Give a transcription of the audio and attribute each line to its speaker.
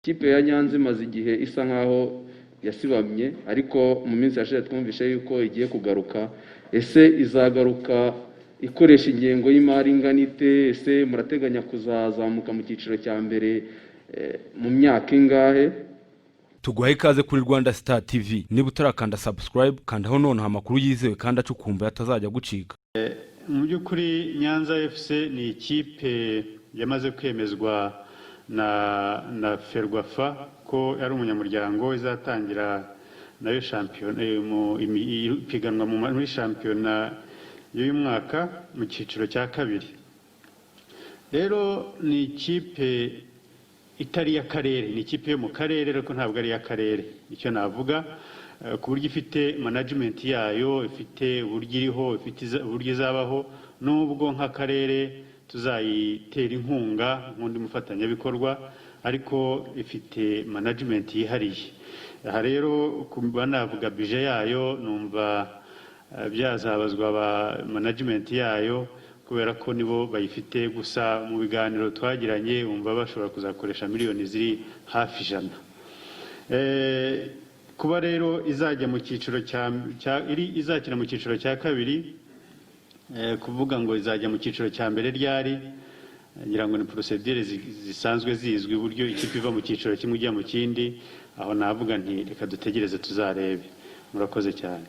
Speaker 1: Ikipe ya Nyanza imaze igihe isa nkaho yasibamye, ariko mu minsi yashize twumvishe yuko igiye kugaruka. Ese izagaruka ikoresha ingengo y'imari ingana ite? Ese murateganya kuzazamuka mu cyiciro cya mbere mu myaka ingahe?
Speaker 2: Tuguhaye ikaze kuri Rwanda Star TV. Niba utarakanda subscribe, kandaho noneho amakuru yizewe kandi acukumbuye atazajya gucika.
Speaker 3: Mu by'ukuri Nyanza FC ni ikipe yamaze kwemezwa na Ferwafa ko ari umunyamuryango, izatangira nayo shampiyona ipiganwa muri shampiyona y'uyu mwaka mu cyiciro cya kabiri. Rero ni ikipe itari y'akarere, ni ikipe yo mu karere ariko ntabwo ari y'akarere. Icyo navuga ku buryo ifite management yayo, ifite uburyo iriho, ifite uburyo izabaho, nubwo nk'akarere tuzayitera inkunga nk'undi mufatanyabikorwa, ariko ifite management yihariye. Aha rero banavuga budget yayo, numva byazabazwa ba management yayo kubera ko nibo bayifite. Gusa mu biganiro twagiranye umva bashobora kuzakoresha miliyoni ziri hafi 100. Kuba rero izajya mu cyiciro izakina mu cyiciro cya kabiri, kuvuga ngo izajya mu cyiciro cya mbere ryari, ngira ngo ni procedure zisanzwe zizwi uburyo ikipe iva mu cyiciro kimwe ijya mu kindi. Aho navuga nti reka dutegereze tuzarebe. Murakoze cyane.